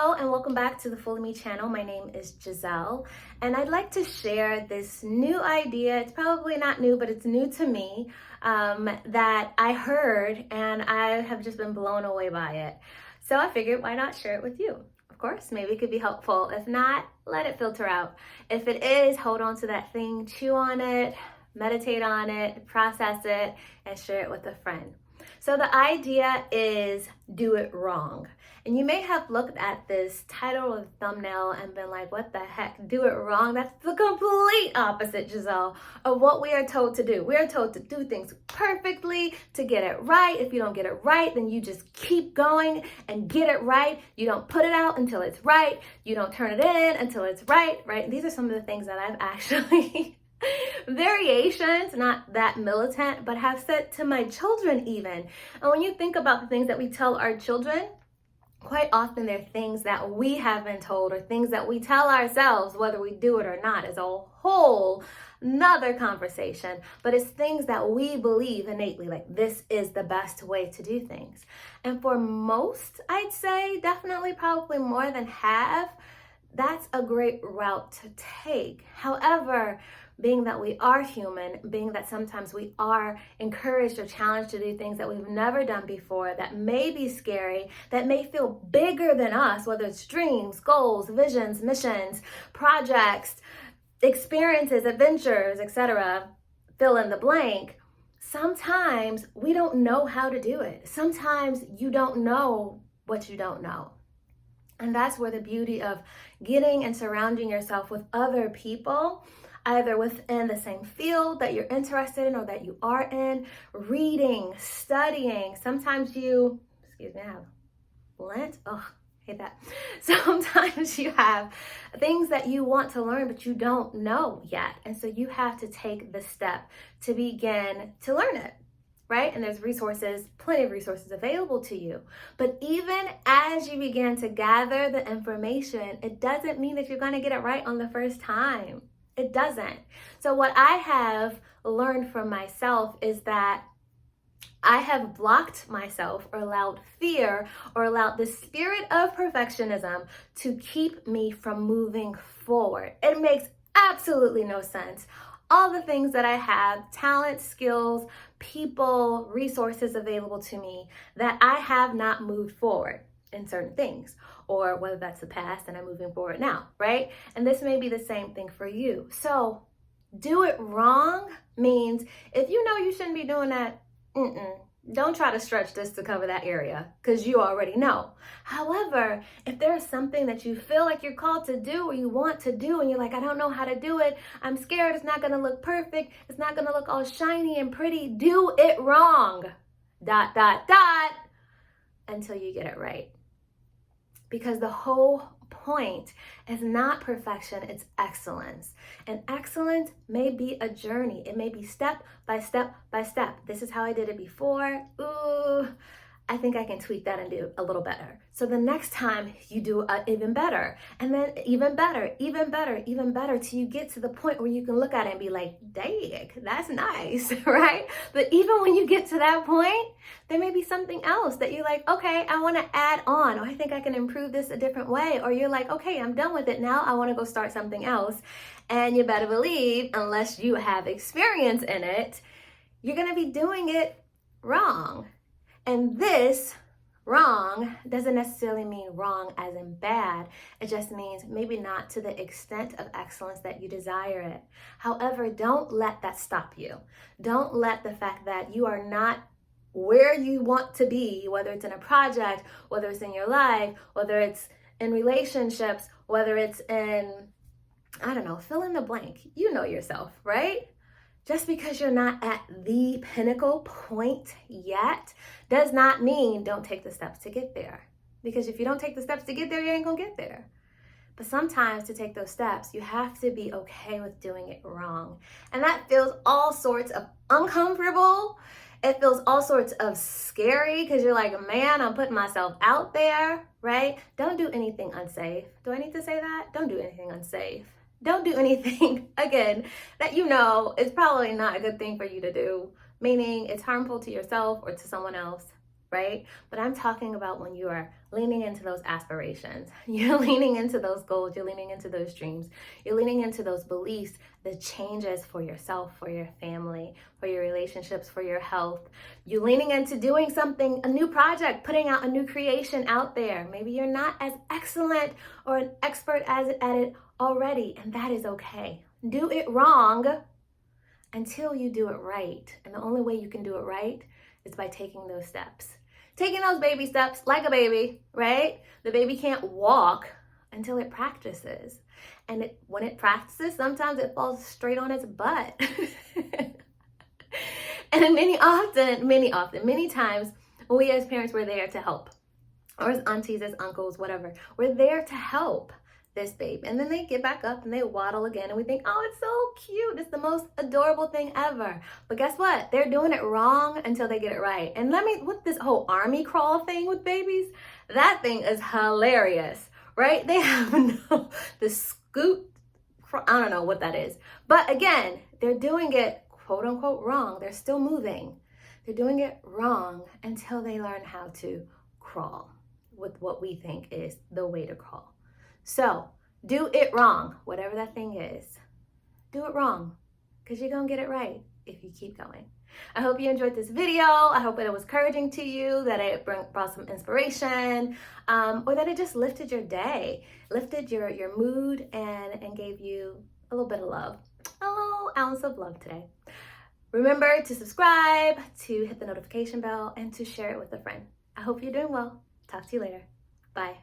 Hello and welcome back to the Fully Me channel. My name is Jazelle and I'd like to share this new idea. It's probably not new, but it's new to me that I heard and I have just been blown away by it. So I figured why not share it with you? Of course, maybe it could be helpful. If not, let it filter out. If it is, hold on to that thing, chew on it, meditate on it, process it, and share it with a friend. So the idea is do it wrong. And you may have looked at this title or thumbnail and been like, what the heck, do it wrong? That's the complete opposite, Jazelle, of what we are told to do. We are told to do things perfectly, to get it right. If you don't get it right, then you just keep going and get it right. You don't put it out until it's right. You don't turn it in until it's right, right? And these are some of the things that I've actually variations, not that militant, but have said to my children even. And when you think about the things that we tell our children, quite often they're things that we have been told or things that we tell ourselves, whether we do it or not is a whole another conversation, but it's things that we believe innately, like this is the best way to do things. And for most, I'd say definitely probably more than half, that's a great route to take. However, being that we are human, being that sometimes we are encouraged or challenged to do things that we've never done before, that may be scary, that may feel bigger than us, whether it's dreams, goals, visions, missions, projects, experiences, adventures, etc., fill in the blank. Sometimes we don't know how to do it. Sometimes you don't know what you don't know. And that's where the beauty of getting and surrounding yourself with other people, either within the same field that you're interested in or that you are in, reading, studying. Sometimes you, I have lint. Oh, hate that. Sometimes you have things that you want to learn, but you don't know yet. And so you have to take the step to begin to learn it. Right? And there's resources, plenty of resources available to you. But even as you begin to gather the information, it doesn't mean that you're going to get it right on the first time. It doesn't. So what I have learned from myself is that I have blocked myself or allowed fear or allowed the spirit of perfectionism to keep me from moving forward. It makes absolutely no sense. All the things that I have, talent, skills, people, resources available to me, that I have not moved forward in certain things, or whether that's the past and I'm moving forward now, right? And this may be the same thing for you. So do it wrong means if you know you shouldn't be doing that, don't try to stretch this to cover that area because you already know. However, if there's something that you feel like you're called to do or you want to do and you're like, I don't know how to do it, I'm scared it's not going to look perfect, it's not going to look all shiny and pretty, do it wrong, ... until you get it right. Because the whole point is not perfection, it's excellence. And excellence may be a journey. It may be step by step by step. This is how I did it before. Ooh, I think I can tweak that and do a little better. So the next time you do even better, and then even better, even better, even better, till you get to the point where you can look at it and be like, dang, that's nice, right? But even when you get to that point, there may be something else that you're like, okay, I want to add on, or I think I can improve this a different way. Or you're like, okay, I'm done with it now. I want to go start something else. And you better believe, unless you have experience in it, you're going to be doing it wrong. And this wrong doesn't necessarily mean wrong as in bad. It just means maybe not to the extent of excellence that you desire it. However, don't let that stop you. Don't let the fact that you are not where you want to be, whether it's in a project, whether it's in your life, whether it's in relationships, whether it's in, I don't know, fill in the blank. You know yourself, right? Just because you're not at the pinnacle point yet does not mean don't take the steps to get there. Because if you don't take the steps to get there, you ain't gonna get there. But sometimes to take those steps, you have to be okay with doing it wrong. And that feels all sorts of uncomfortable. It feels all sorts of scary because you're like, man, I'm putting myself out there, right? Don't do anything unsafe. Do I need to say that? Don't do anything unsafe. Don't do anything, again, that you know is probably not a good thing for you to do, meaning it's harmful to yourself or to someone else, right? But I'm talking about when you are leaning into those aspirations. You're leaning into those goals. You're leaning into those dreams. You're leaning into those beliefs, the changes for yourself, for your family, for your relationships, for your health. You're leaning into doing something, a new project, putting out a new creation out there. Maybe you're not as excellent or an expert at it already, and that is okay. Do it wrong until you do it right. And the only way you can do it right is by taking those steps. Taking those baby steps like a baby, right? The baby can't walk until it practices. And when it practices, sometimes it falls straight on its butt. And many times, we as parents, we're there to help. Or as aunties, as uncles, whatever. We're there to help this babe. And then they get back up and they waddle again. And we think, oh, it's so cute. It's the most adorable thing ever. But guess what? They're doing it wrong until they get it right. And with this whole army crawl thing with babies, that thing is hilarious, right? They have the scoot, I don't know what that is. But again, they're doing it quote unquote wrong. They're still moving. They're doing it wrong until they learn how to crawl with what we think is the way to crawl. So do it wrong, whatever that thing is. Do it wrong, because you're going to get it right if you keep going. I hope you enjoyed this video. I hope that it was encouraging to you, that it brought some inspiration, or that it just lifted your day, lifted your mood, and gave you a little bit of love, a little ounce of love today. Remember to subscribe, to hit the notification bell, and to share it with a friend. I hope you're doing well. Talk to you later. Bye.